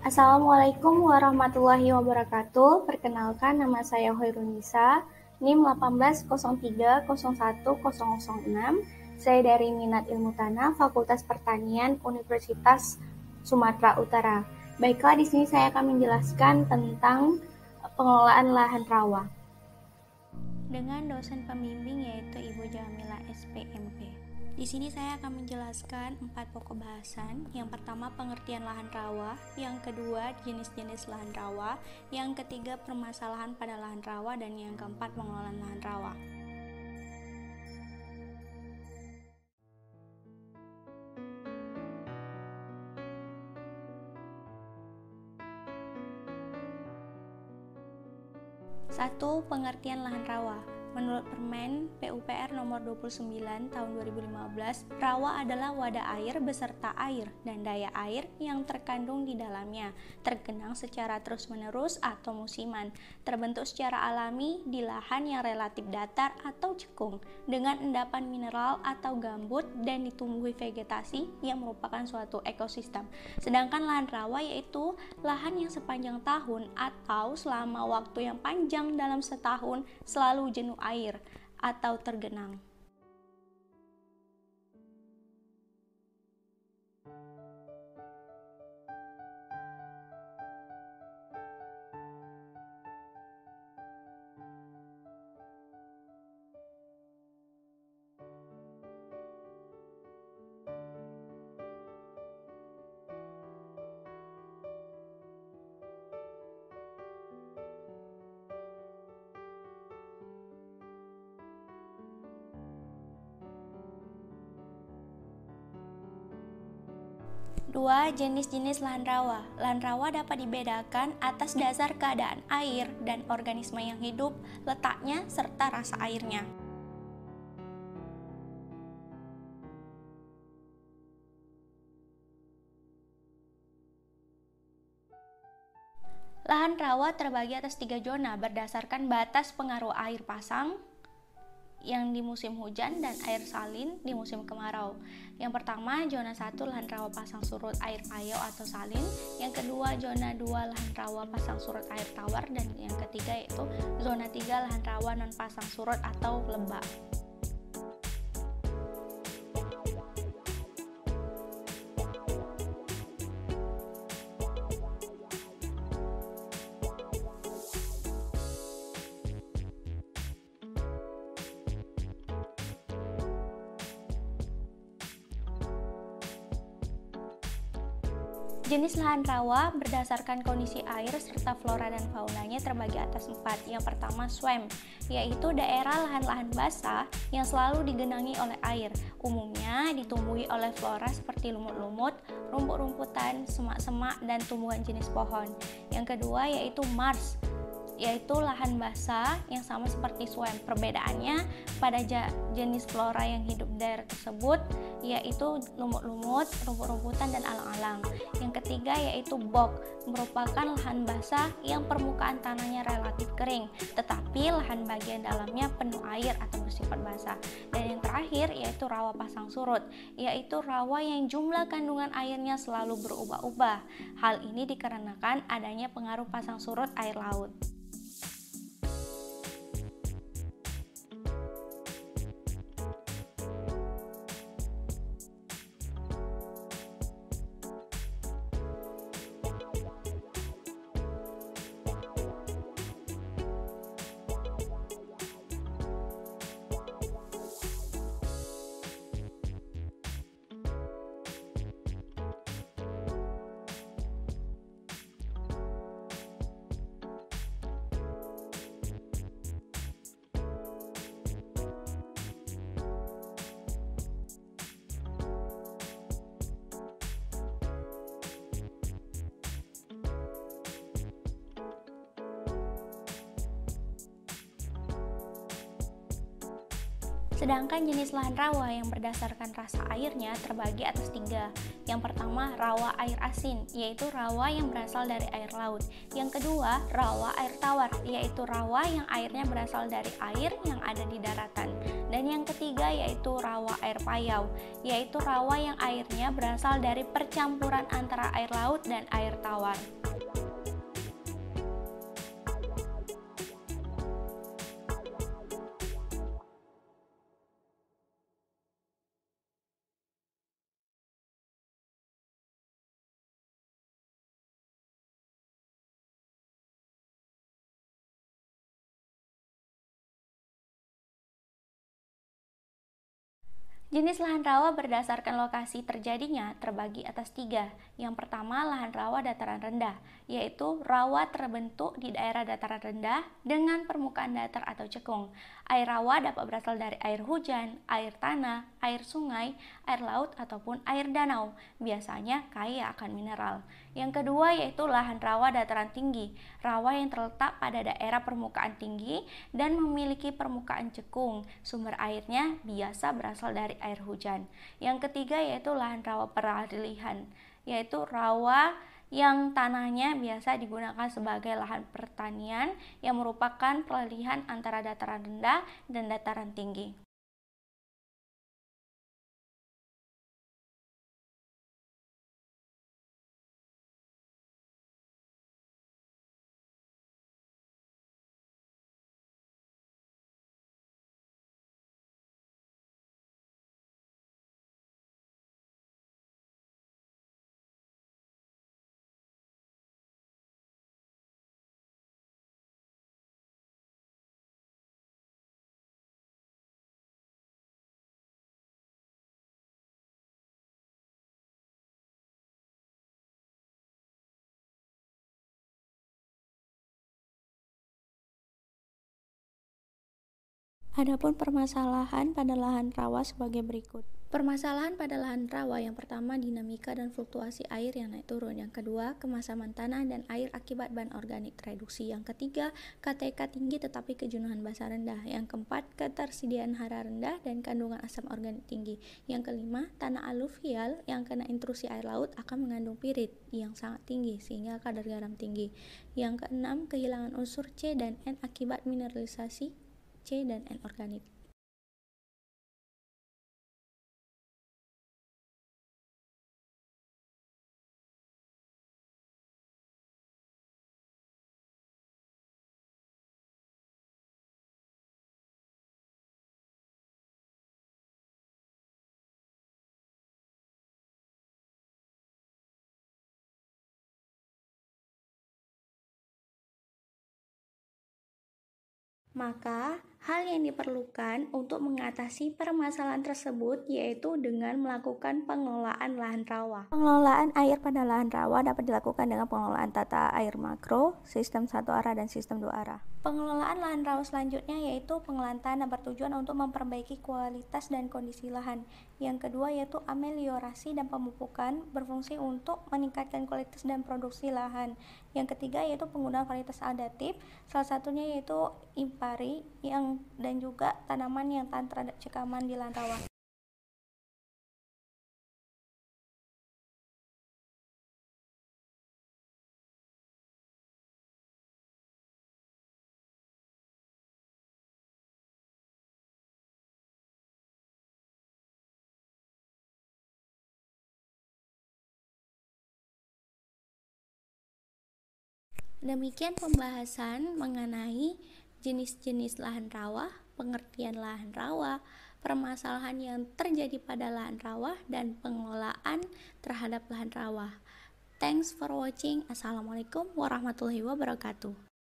Assalamualaikum warahmatullahi wabarakatuh. Perkenalkan, nama saya Hoirunisa, NIM 1803010006. Saya dari Minat Ilmu Tanah, Fakultas Pertanian, Universitas Sumatera Utara. Baiklah, di sini saya akan menjelaskan tentang pengelolaan lahan rawa dengan dosen pembimbing yaitu Ibu Jamila SPMP. Di sini saya akan menjelaskan 4 pokok bahasan. Yang pertama, pengertian lahan rawa. Yang kedua, jenis-jenis lahan rawa. Yang ketiga, permasalahan pada lahan rawa. Dan yang keempat, pengelolaan lahan rawa. Satu, pengertian lahan rawa. Menurut Permen PUPR nomor 29 tahun 2015, rawa adalah wadah air beserta air dan daya air yang terkandung di dalamnya, tergenang secara terus-menerus atau musiman, terbentuk secara alami di lahan yang relatif datar atau cekung, dengan endapan mineral atau gambut dan ditumbuhi vegetasi yang merupakan suatu ekosistem. Sedangkan lahan rawa yaitu lahan yang sepanjang tahun atau selama waktu yang panjang dalam setahun selalu jenuh air atau tergenang. Dua, jenis-jenis lahan rawa. Lahan rawa dapat dibedakan atas dasar keadaan air dan organisme yang hidup, letaknya, serta rasa airnya. Lahan rawa terbagi atas 3 zona berdasarkan batas pengaruh air pasang yang di musim hujan dan air salin di musim kemarau. Yang pertama, zona 1 lahan rawa pasang surut air payau atau salin. Yang kedua, zona 2 lahan rawa pasang surut air tawar. Dan yang ketiga yaitu zona 3 lahan rawa non pasang surut atau lembab. Jenis lahan rawa berdasarkan kondisi air serta flora dan faunanya terbagi atas 4. Yang pertama, swamp, yaitu daerah lahan-lahan basah yang selalu digenangi oleh air. Umumnya ditumbuhi oleh flora seperti lumut-lumut, rumput-rumputan, semak-semak, dan tumbuhan jenis pohon. Yang kedua yaitu marsh, yaitu lahan basah yang sama seperti swamp. Perbedaannya pada jenis flora yang hidup di daerah tersebut yaitu lumut-lumut, rumput-rumputan, dan alang-alang. Yang ketiga yaitu bog, merupakan lahan basah yang permukaan tanahnya relatif kering, tetapi lahan bagian dalamnya penuh air atau bersifat basah. Dan yang terakhir yaitu rawa pasang surut, yaitu rawa yang jumlah kandungan airnya selalu berubah-ubah. Hal ini dikarenakan adanya pengaruh pasang surut air laut. Sedangkan jenis lahan rawa yang berdasarkan rasa airnya terbagi atas tiga. Yang pertama, rawa air asin, yaitu rawa yang berasal dari air laut. Yang kedua, rawa air tawar, yaitu rawa yang airnya berasal dari air yang ada di daratan. Dan yang ketiga yaitu rawa air payau, yaitu rawa yang airnya berasal dari percampuran antara air laut dan air tawar. Jenis lahan rawa berdasarkan lokasi terjadinya terbagi atas tiga. Yang pertama, lahan rawa dataran rendah, yaitu rawa terbentuk di daerah dataran rendah dengan permukaan datar atau cekung. Air rawa dapat berasal dari air hujan, air tanah, air sungai, air laut, ataupun air danau. Biasanya kaya akan mineral. Yang kedua yaitu lahan rawa dataran tinggi, rawa yang terletak pada daerah permukaan tinggi dan memiliki permukaan cekung. Sumber airnya biasa berasal dari air hujan. Yang ketiga yaitu lahan rawa peralihan, yaitu rawa yang tanahnya biasa digunakan sebagai lahan pertanian yang merupakan peralihan antara dataran rendah dan dataran tinggi. Adapun permasalahan pada lahan rawa sebagai berikut. Permasalahan pada lahan rawa yang pertama dinamika dan fluktuasi air yang naik turun. Yang kedua, kemasaman tanah dan air akibat bahan organik reduksi. Yang ketiga, KTK tinggi tetapi kejenuhan basah rendah. Yang keempat, ketersediaan hara rendah dan kandungan asam organik tinggi. Yang kelima, tanah aluvial yang kena intrusi air laut akan mengandung pirit yang sangat tinggi sehingga kadar garam tinggi. Yang keenam, kehilangan unsur C dan N akibat mineralisasi C dan N organik. Maka, hal yang diperlukan untuk mengatasi permasalahan tersebut yaitu dengan melakukan pengelolaan lahan rawa. Pengelolaan air pada lahan rawa dapat dilakukan dengan pengelolaan tata air makro, sistem satu arah dan sistem dua arah. Pengelolaan lahan rawa selanjutnya yaitu pengelolaan tanah bertujuan untuk memperbaiki kualitas dan kondisi lahan. Yang kedua yaitu ameliorasi dan pemupukan berfungsi untuk meningkatkan kualitas dan produksi lahan. Yang ketiga yaitu penggunaan varietas adaptif, salah satunya yaitu impari dan juga tanaman yang tahan terhadap cekaman di lahan rawa. Demikian pembahasan mengenai jenis-jenis lahan rawa, pengertian lahan rawa, permasalahan yang terjadi pada lahan rawa, dan pengelolaan terhadap lahan rawa. Thanks for watching. Assalamualaikum warahmatullahi wabarakatuh.